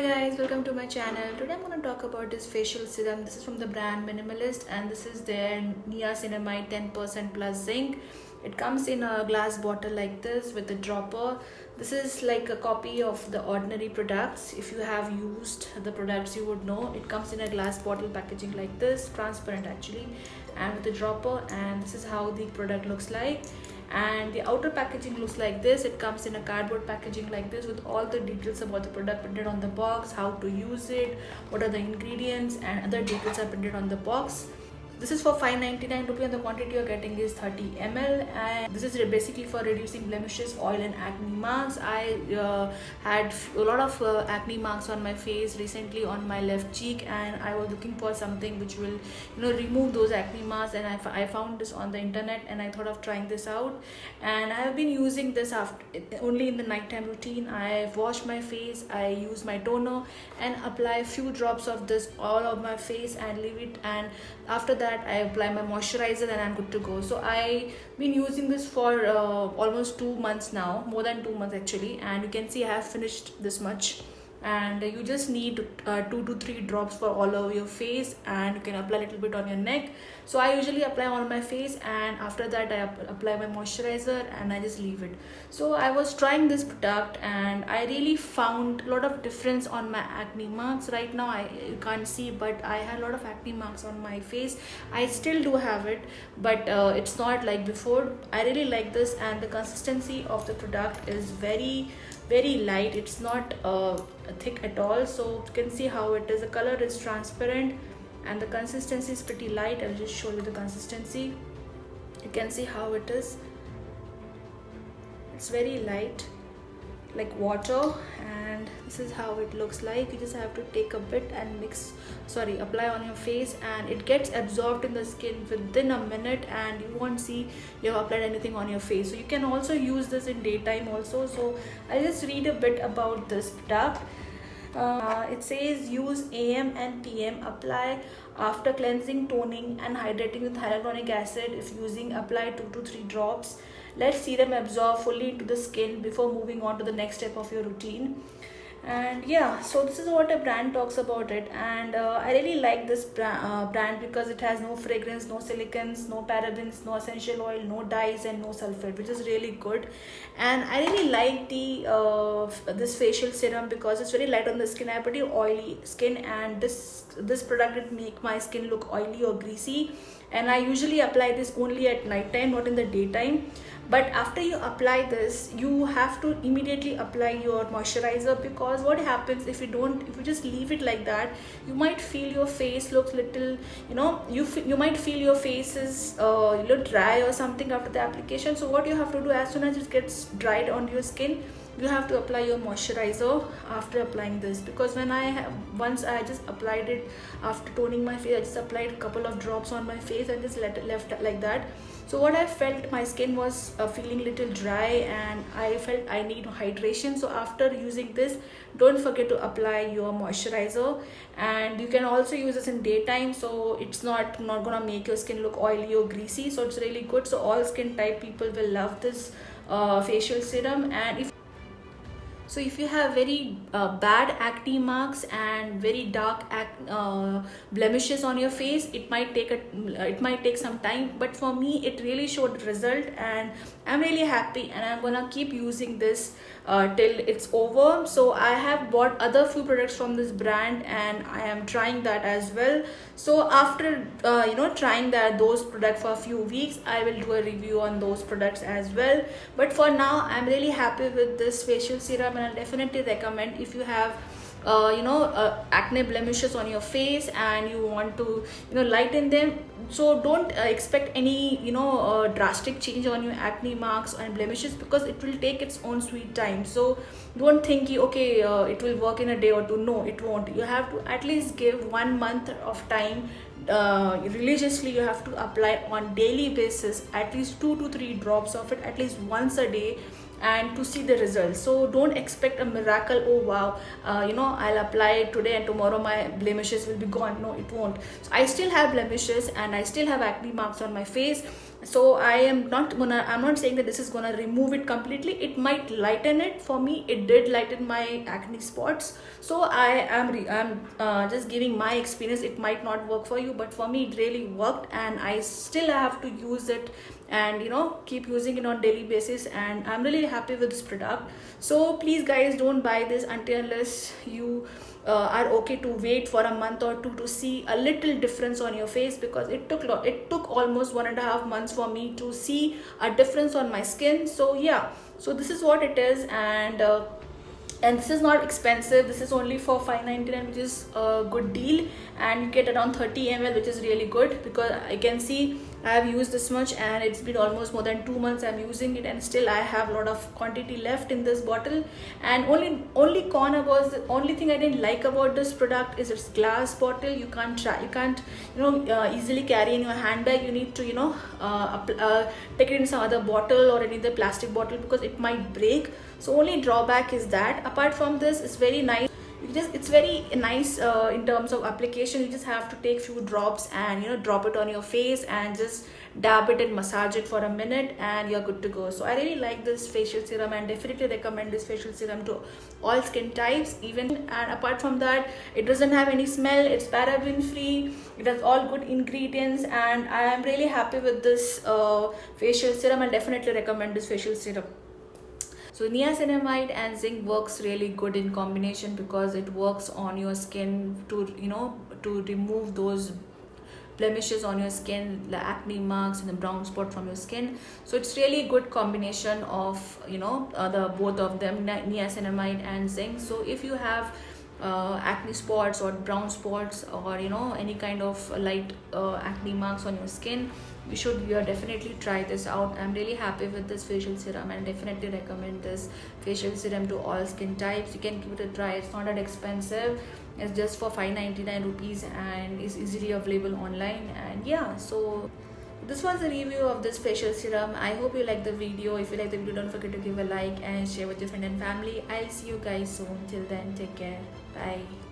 Hi guys, welcome to my channel. Today I'm going to talk about this facial serum. This is from the brand Minimalist and this is their niacinamide 10% plus zinc. It comes in a glass bottle like this with a dropper. This is like a copy of the ordinary products. If you have used the products, you would know. It comes in a glass bottle packaging like this, transparent actually, and with a dropper, and this is how the product looks like. And the outer packaging looks like this. It comes in a cardboard packaging like this with all the details about the product printed on the box, how to use it, what are the ingredients, and other details are printed on the box. This is for 599 rupees and the quantity you're getting is 30 ml, and this is basically for reducing blemishes, oil and acne marks. I had a lot of acne marks on my face recently on my left cheek, and I was looking for something which will remove those acne marks, and I found this on the internet and I thought of trying this out. And I have been using this only in the nighttime routine. I wash my face, I use my toner and apply a few drops of this all over my face and leave it, and after that I apply my moisturizer and I'm good to go. So I've been using this for almost 2 months now, more than 2 months actually, and you can see I have finished this much. And you just need 2 to 3 drops for all over your face, and you can apply a little bit on your neck. So I usually apply on my face, and after that I apply my moisturizer and I just leave it. So I was trying this product and I really found a lot of difference on my acne marks. Right now you can't see, but I had a lot of acne marks on my face. I still do have it, but it's not like before. I really like this, and the consistency of the product is very light. It's not thick at all. So you can see how it is. The color is transparent and the consistency is pretty light. I'll just show you the consistency. You can see how it is. It's very light, like water, and this is how it looks like. You just have to take a bit and apply on your face, and it gets absorbed in the skin within a minute, and you won't see you have applied anything on your face. So you can also use this in daytime also. So I'll just read a bit about this product. It says use AM and PM, apply after cleansing, toning and hydrating with hyaluronic acid. If using, apply 2 to 3 drops. Let serum absorb fully into the skin before moving on to the next step of your routine. And yeah, so this is what a brand talks about it, and I really like this brand because it has no fragrance, no silicons, no parabens, no essential oil, no dyes and no sulfate, which is really good. And I really like this facial serum because it's very light on the skin. I have pretty oily skin, and this product didn't make my skin look oily or greasy. And I usually apply this only at night time, not in the daytime. But after you apply this, you have to immediately apply your moisturizer, because what happens if you just leave it like that, you might feel your face looks little, you might feel your face is a little dry or something after the application. So what you have to do, as soon as it gets dried on your skin, you have to apply your moisturizer after applying this. Because once I just applied it after toning my face, I just applied a couple of drops on my face and just left it like that. So what I felt, my skin was feeling little dry, and I felt I need hydration. So after using this, don't forget to apply your moisturizer. And you can also use this in daytime, so it's not gonna make your skin look oily or greasy. So it's really good. So all skin type people will love this facial serum. And if you have very bad acne marks and very dark blemishes on your face, it might take some time, but for me it really showed result, and I'm really happy, and I'm gonna keep using this till it's over. So I have bought other few products from this brand, and I am trying that as well. So after trying those products for a few weeks, I will do a review on those products as well. But for now, I'm really happy with this facial serum, and I'll definitely recommend if you have acne blemishes on your face and you want to lighten them. So don't expect any drastic change on your acne marks and blemishes, because it will take its own sweet time. So don't think okay it will work in a day or two. No, it won't. You have to at least give 1 month of time. Religiously you have to apply on daily basis at least 2 to 3 drops of it at least once a day, and to see the results. So don't expect a miracle. Oh wow, I'll apply it today and tomorrow my blemishes will be gone. No, it won't. So I still have blemishes and I still have acne marks on my face. So I'm not saying that this is gonna remove it completely. It might lighten it. For me, it did lighten my acne spots. So I'm just giving my experience. It might not work for you, but for me it really worked, and I still have to use it and keep using it on daily basis, and I'm really happy with this product. So please guys, don't buy this unless you are okay to wait for a month or two to see a little difference on your face, because it took almost 1.5 months for me to see a difference on my skin. So yeah, so this is what it is, and this is not expensive. This is only for $5.99, which is a good deal, and you get around 30 ml, which is really good, because I can see I have used this much and it's been almost more than 2 months I'm using it, and still I have a lot of quantity left in this bottle. And only thing I didn't like about this product is its glass bottle. You can't easily carry in your handbag. You need to take it in some other bottle or any other plastic bottle, because it might break. So only drawback is that. Apart from this, it's very nice. It's very nice in terms of application. You just have to take few drops and drop it on your face and just dab it and massage it for a minute, and you're good to go. So I really like this facial serum and definitely recommend this facial serum to all skin types. And apart from that, it doesn't have any smell. It's paraben free. It has all good ingredients, and I am really happy with this facial serum, and definitely recommend this facial serum. So niacinamide and zinc works really good in combination, because it works on your skin to remove those blemishes on your skin, the acne marks and the brown spot from your skin. So it's really good combination of the both of them, niacinamide and zinc. So if you have acne spots or brown spots, or any kind of light acne marks on your skin, you definitely try this out. I'm really happy with this facial serum and definitely recommend this facial serum to all skin types. You can give it a try. It's not that expensive. It's just for 5.99 rupees and is easily available online. And yeah, so this was the review of this facial serum. I hope you like the video. If you like the video, don't forget to give a like and share with your friend and family. I'll see you guys soon. Till then, take care. Bye.